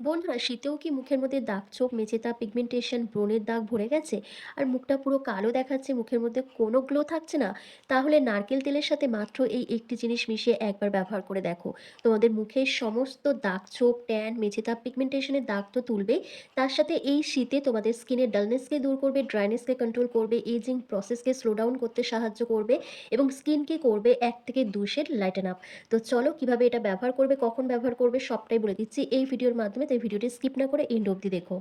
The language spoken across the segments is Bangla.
বন্ধুরা, শীতেও কি মুখের মধ্যে দাগ ছোপ, মেচেদা, পিগমেন্টেশন, ব্রণের দাগ ভরে গেছে আর মুখটা পুরো কালো দেখাচ্ছে, মুখের মধ্যে কোনো গ্লো থাকছে না? তাহলে নারকেল তেলের সাথে মাত্র এই একটি জিনিস মিশিয়ে একবার ব্যবহার করে দেখো। তোমাদের মুখের সমস্ত দাগ ছোপ, ট্যান, মেচেদা, পিগমেন্টেশনের দাগ তো তুলবে, তার সাথে এই শীতে তোমাদের স্কিনের ডালনেসকে দূর করবে, ড্রাইনেসকে কন্ট্রোল করবে, এজিং প্রসেসকে স্লো ডাউন করতে সাহায্য করবে এবং স্কিনকে করবে 1 থেকে 2 শেড লাইটেন আপ। তো চলো কিভাবে এটা ব্যবহার করবে, কখন ব্যবহার করবে সবটাই বলে দিচ্ছি এই ভিডিওর মাধ্যমে। তাই ভিডিওটি স্কিপ না করে এন্ড অবধি দেখো।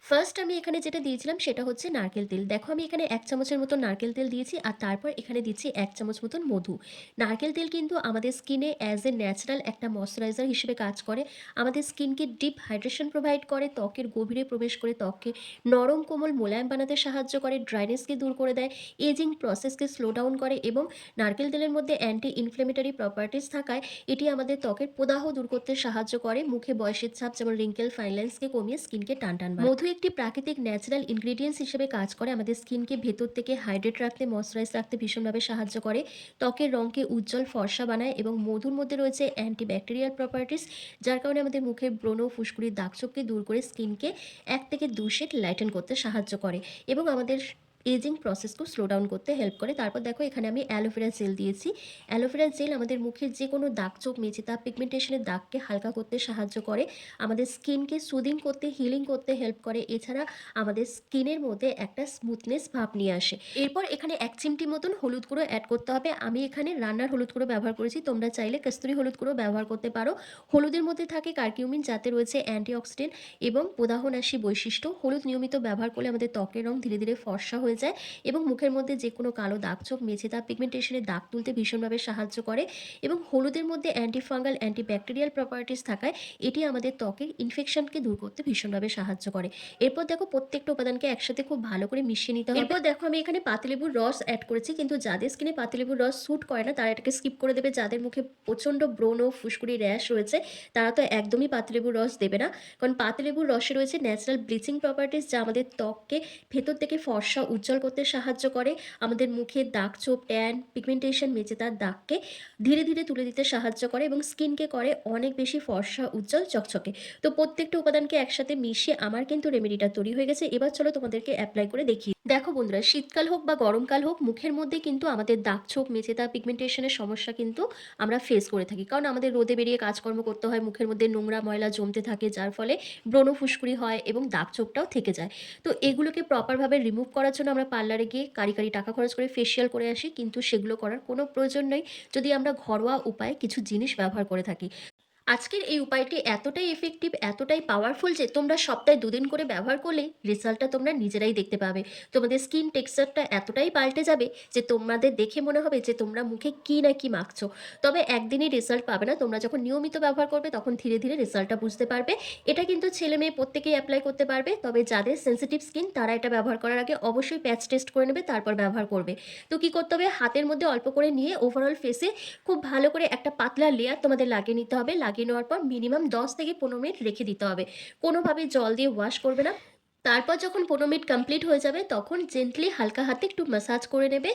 ফার্স্ট আমি এখানে যেটা দিয়েছিলাম সেটা হচ্ছে নারকেল তেল। দেখো আমি এখানে 1 চামচের মতো নারকেল তেল দিয়েছি আর তারপর এখানে দিচ্ছি 1 চামচ মতন মধু। নারকেল তেল কিন্তু আমাদের স্কিনে অ্যাজ এ ন্যাচারাল একটা ময়েশ্চারাইজার হিসেবে কাজ করে। আমাদের স্কিনকে ডিপ হাইড্রেশন প্রোভাইড করে, ত্বকের গভীরে প্রবেশ করে ত্বককে নরম, কোমল, মোলায়েম বানাতে সাহায্য করে, ড্রাইনেসকে দূর করে দেয়, এজিং প্রসেসকে স্লো ডাউন করে এবং নারকেল তেলের মধ্যে অ্যান্টি ইনফ্ল্যামেটরি প্রপার্টিজ থাকায় এটি আমাদের ত্বকের প্রদাহ দূর করতে সাহায্য করে, মুখে বয়সের ছাপ যেমন রিঙ্কেল, ফাইন লাইন্সকে কমিয়ে স্কিনকে টানটান বানায়। মধু একটি প্রাকৃতিক ন্যাচারাল ইনগ্রেডিয়েন্টস হিসেবে কাজ করে, আমাদের স্কিনকে ভেতর থেকে হাইড্রেট রাখতে, ময়শ্চারাইজ রাখতে ভীষণভাবে সাহায্য করে, ত্বকের রঙকে উজ্জ্বল ফর্সা বানায় এবং মধুর মধ্যে রয়েছে অ্যান্টিব্যাকটেরিয়াল প্রপার্টিস, যার কারণে আমাদের মুখের ব্রণ, ফুসকুড়ির দাগছোপকে দূর করে স্কিনকে 1 থেকে 2 শেড লাইটেন করতে সাহায্য করে এবং আমাদের এজিং প্রসেসকেও স্লো ডাউন করতে হেল্প করে। তারপর দেখো এখানে আমি অ্যালোভেরা জেল দিয়েছি। অ্যালোভেরা জেল আমাদের মুখের যে কোনো দাগছোপ, মেচেদা, পিগমেন্টেশনের দাগকে হালকা করতে সাহায্য করে, আমাদের স্কিনকে সুদিং করতে, হিলিং করতে হেল্প করে, এছাড়া আমাদের স্কিনের মধ্যে একটা স্মুথনেস ভাব নিয়ে আসে। এরপর এখানে 1 চিমটি মতন হলুদ গুঁড়ো অ্যাড করতে হবে। আমি এখানে রান্নার হলুদ গুঁড়ো ব্যবহার করেছি, তোমরা চাইলে কস্তুরি হলুদ গুঁড়ো ব্যবহার করতে পারো। হলুদের মধ্যে থাকে কার্কিউমিন, যাতে রয়েছে অ্যান্টিঅক্সিডেন্ট এবং প্রদাহনাশী বৈশিষ্ট্য। হলুদ নিয়মিত ব্যবহার করলে আমাদের ত্বকের রং ধীরে ধীরে ফর্সা হয়ে যায় এবং মুখের মধ্যে যে কোনো কালো দাগছোপ, মেচেদা, পিগমেন্টেশনের দাগ তুলতে ভীষণভাবে সাহায্য করে এবং হলুদের মধ্যে অ্যান্টিফাঙ্গাল, অ্যান্টিব্যাকটেরিয়াল প্রপার্টিস থাকায় এটি আমাদের ত্বকের ইনফেকশনকে দূর করতে ভীষণভাবে সাহায্য করে। এরপর দেখো প্রত্যেকটা উপাদানকে একসাথে খুব ভালো করে মিশিয়ে নিতে হবে। এরপর দেখো আমি এখানে পাতিলেবুর রস অ্যাড করেছি, কিন্তু যাদের স্কিনে পাতিলেবুর রস স্যুট করে না তারা এটাকে স্কিপ করে দেবে। যাদের মুখে প্রচণ্ড ব্রণ ও ফুসকুড়ি র্যাশ রয়েছে তারা তো একদমই পাতিলেবুর রস দেবে না, কারণ পাতিলেবুর রসে রয়েছে ন্যাচারাল ব্লিচিং প্রপার্টিস, যা আমাদের ত্বককে ভেতর থেকে ফর্সা উজ্জ্বল করতে সাহায্য করে, আমাদের মুখের দাগছোপ, ট্যান, পিগমেন্টেশন, মেচেদার দাগকে ধীরে ধীরে তুলে দিতে সাহায্য করে এবং স্কিনকে করে অনেক বেশি ফর্সা, উজ্জ্বল, চকচকে। তো প্রত্যেকটা উপাদানকে একসাথে মিশিয়ে আমার কিন্তু রেমেডিটা তৈরি হয়ে গেছে। এবার চলো তোমাদেরকে অ্যাপ্লাই করে দেখি। দেখো বন্ধুরা, শীতকাল হোক বা গরমকাল হোক, মুখের মধ্যে কিন্তু আমাদের দাগছোপ, মেচেদা, পিগমেন্টেশনের সমস্যা কিন্তু আমরা ফেস করে থাকি, কারণ আমাদের রোদে বেরিয়ে কাজকর্ম করতে হয়, মুখের মধ্যে নোংরা ময়লা জমতে থাকে, যার ফলে ব্রণ, ফুসকুড়ি হয় এবং দাগছোপটাও থেকে যায়। তো এগুলোকে প্রপারভাবে রিমুভ করার জন্য আমরা পার্লারে গিয়ে কারি কারি টাকা খরচ করে ফেসিয়াল করে আসি, কিন্তু সেগুলো করার কোনো প্রয়োজন নেই যদি আমরা ঘরোয়া উপায়ে কিছু জিনিস ব্যবহার করে থাকি। আজকের এই উপায়টি এতটাই এফেক্টিভ, এতটাই পাওয়ারফুল যে তোমরা সপ্তাহে 2 দিন করে ব্যবহার করলেই রেজাল্টটা তোমরা নিজেরাই দেখতে পাবে। তোমাদের স্কিন টেক্সচারটা এতটাই পাল্টে যাবে যে তোমাদের দেখে মনে হবে যে তোমরা মুখে কি না কি মাখছো। তবে একদিনই রেজাল্ট পাবে না, তোমরা যখন নিয়মিত ব্যবহার করবে তখন ধীরে ধীরে রেজাল্টটা বুঝতে পারবে। এটা কিন্তু ছেলে মেয়ে প্রত্যেকেই অ্যাপ্লাই করতে পারবে, তবে যাদের সেন্সিটিভ স্কিন তারা এটা ব্যবহার করার আগে অবশ্যই প্যাচ টেস্ট করে নেবে, তারপর ব্যবহার করবে। তো কি করতে হবে, হাতের মধ্যে অল্প করে নিয়ে ওভারঅল ফেসে খুব ভালো করে একটা পাতলা লেয়ার তোমাদের লাগিয়ে নিতে হবে। লাগিয়ে নেওয়ার পর মিনিমাম 10 থেকে 15 মিনিট রেখে দিতে হবে। কোনোভাবে জল দিয়ে ওয়াশ করবে না। তারপর যখন 15 মিনিট কমপ্লিট হয়ে যাবে তখন জেন্টলি হালকা হাতে একটু ম্যাসাজ করে নেবে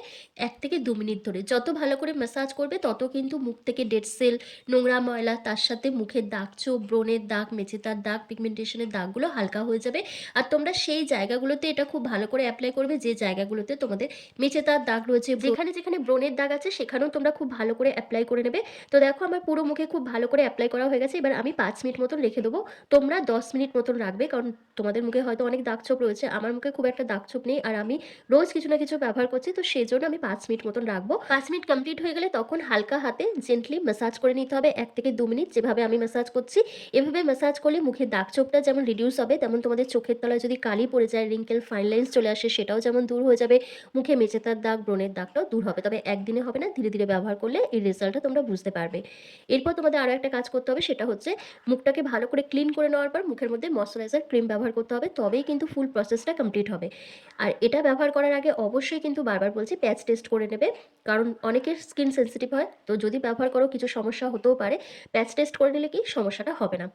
1 থেকে 2 মিনিট ধরে। যত ভালো করে ম্যাসাজ করবে তত কিন্তু মুখ থেকে ডেড সেল, নোংরা ময়লা, তার সাথে মুখের দাগ ছোপ, ব্রণের দাগ, মেচেদার দাগ, পিগমেন্টেশনের দাগগুলো হালকা হয়ে যাবে। আর তোমরা সেই জায়গাগুলোতে এটা খুব ভালো করে অ্যাপ্লাই করবে যে জায়গাগুলোতে তোমাদের মেচেদার দাগ রয়েছে। যেখানে যেখানে ব্রণের দাগ আছে সেখানেও তোমরা খুব ভালো করে অ্যাপ্লাই করে নেবে। তো দেখো আমার পুরো মুখে খুব ভালো করে অ্যাপ্লাই করা হয়ে গেছে। এবার আমি 5 মিনিট মতন রেখে দেবো। তোমরা 10 মিনিট মতন রাখবে, কারণ তোমাদের মুখে হয়তো অনেক দাগছোপ রয়েছে, আমার মুখে খুব একটা দাগছোপ নেই আর আমি রোজ কিছু না কিছু ব্যবহার করছি, তো সেজন্য আমি 5 মিনিট মতন রাখবো। 5 মিনিট কমপ্লিট হয়ে গেলে তখন হালকা হাতে জেন্টলি ম্যাসাজ করে নিতে হবে 1 থেকে 2 মিনিট, যেভাবে আমি ম্যাসাজ করছি। এভাবে ম্যাসাজ করলে মুখের দাগছোপটা যেমন রিডিউস হবে, তেমন তোমাদের চোখের তলায় যদি কালি পড়ে যায়, রিঙ্কেল, ফাইন লাইন্স চলে আসে, সেটাও যেমন দূর হয়ে যাবে। মুখে মেচেদার দাগ, ব্রণের দাগটাও দূর হবে। তবে একদিনে হবে না, ধীরে ধীরে ব্যবহার করলে এই রেজাল্টটা তোমরা বুঝতে পারবে। এরপর তোমাদের আরও একটা কাজ করতে হবে, সেটা হচ্ছে মুখটাকে ভালো করে ক্লিন করে নেওয়ার পর মুখের মধ্যে ময়শ্চারাইজার ক্রিম ব্যবহার করতে হবে, তবেই কিন্তু ফুল প্রসেসটা কমপ্লিট হবে। আর এটা ব্যবহার করার আগে অবশ্যই কিন্তু বারবার বলছি প্যাচ টেস্ট করে নেবে। কারণ অনেকের স্কিন সেনসিটিভ হয়। তো যদি ব্যবহার করো কিছু সমস্যা হতেও পারে। প্যাচ টেস্ট করে নিলে কি সমস্যাটা হবে না।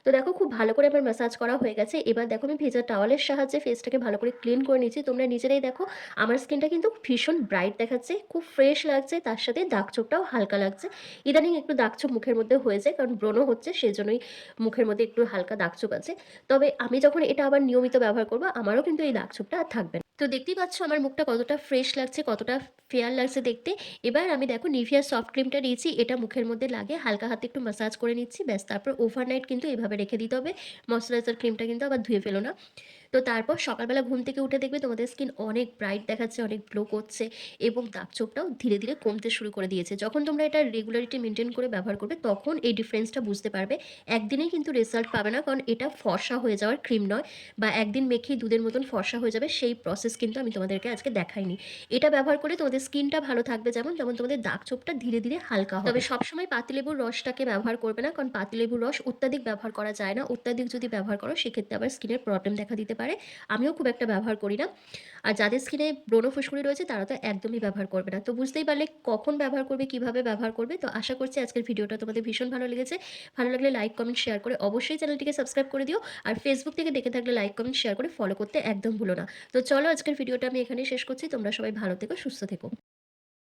তো দেখো খুব ভালো করে আমার ম্যাসাজ করা হয়ে গেছে। এবার দেখো আমি ভেজা টাওয়ালের সাহায্যে ফেসটাকে ভালো করে ক্লিন করে নিচ্ছি। তোমরা নিজেরাই দেখো আমার স্কিনটা কিন্তু ভীষণ ব্রাইট দেখাচ্ছে, খুব ফ্রেশ লাগছে, তার সাথে দাগ-ছোপটাও হালকা লাগছে। ইদানিং একটু দাগ-ছোপ মুখের মধ্যে হয়ে যায় কারণ ব্রণ হচ্ছে সেজন্যই মুখের মধ্যে একটু হালকা দাগ-ছোপ আছে। তবে আমি যখন এটা আবার নিয়মিত ব্যবহার করব আমারও কিন্তু এই দাগ-ছোপটা আর থাকবে না। তো দেখতেই পাচ্ছ আমার মুখটা কতটা ফ্রেশ লাগছে, কতটা ফেয়ার লাগছে দেখতে। এবার আমি দেখো নিভিয়া সফট ক্রিমটা নিয়েছি, এটা মুখের মধ্যে লাগিয়ে হালকা হাতে একটু ম্যাসাজ করে নিচ্ছি। ব্যাস তারপর ওভারনাইট কিন্তু এভাবে রেখে দিতে হবে। ময়েশ্চারাইজার ক্রিমটা কিন্তু আবার ধুয়ে ফেলো না। তো তারপর সকালবেলা ঘুম থেকে উঠে দেখবে তোমাদের স্কিন অনেক ব্রাইট দেখাচ্ছে, অনেক গ্লো করছে এবং দাগ-ছোপটাও ধীরে, ধীরে কমতে শুরু করে দিয়েছে। যখন তোমরা এটা রেগুলারিটি মেইনটেইন করে ব্যবহার করবে তখন এই ডিফারেন্সটা বুঝতে পারবে। একদিনেই কিন্তু রেজাল্ট পাবে না কারণ এটা ফর্সা হয়ে যাওয়ার ক্রিম নয় বা একদিন মেখেই দুধের মতন ফর্সা হয়ে যাবে সেই প্রসেস কিন্তু আমি তোমাদেরকে আজকে দেখাইনি। এটা ব্যবহার করে তোমাদের স্কিনটা ভালো থাকবে যেমন, তেমন তোমাদের দাগ-ছোপটা ধীরে, ধীরে হালকা হবে। তবে সবসময় পাতিলেবুর রসটাকে ব্যবহার করবে না কারণ পাতিলেবুর রস অত্যাধিক ব্যবহার করা যায় না। অত্যাধিক যদি ব্যবহার করো সেক্ষেত্রে আবার স্কিনের প্রবলেম দেখা দিতে পারে। আমিও খুব একটা ব্যবহার করি না। আর যাদের স্কিনে ব্রণ ফুসকুড়ি রয়েছে তারা তো একদমই ব্যবহার করবে না। তো বুঝতেই পারলে কখন ব্যবহার করবে, কিভাবে ব্যবহার করবে। তো আশা করছি আজকের ভিডিওটা তোমাদের ভীষণ ভালো লেগেছে। ভালো লাগলে লাইক, কমেন্ট, শেয়ার করে অবশ্যই চ্যানেলটিকে সাবস্ক্রাইব করে দিও। আর ফেসবুক থেকে দেখে থাকলে লাইক, কমেন্ট, শেয়ার করে ফলো করতে একদম ভুলো না। তো চলো আজকের ভিডিওটা আমি এখানেই শেষ করছি। তোমরা সবাই ভালো থেকো, সুস্থ থেকো।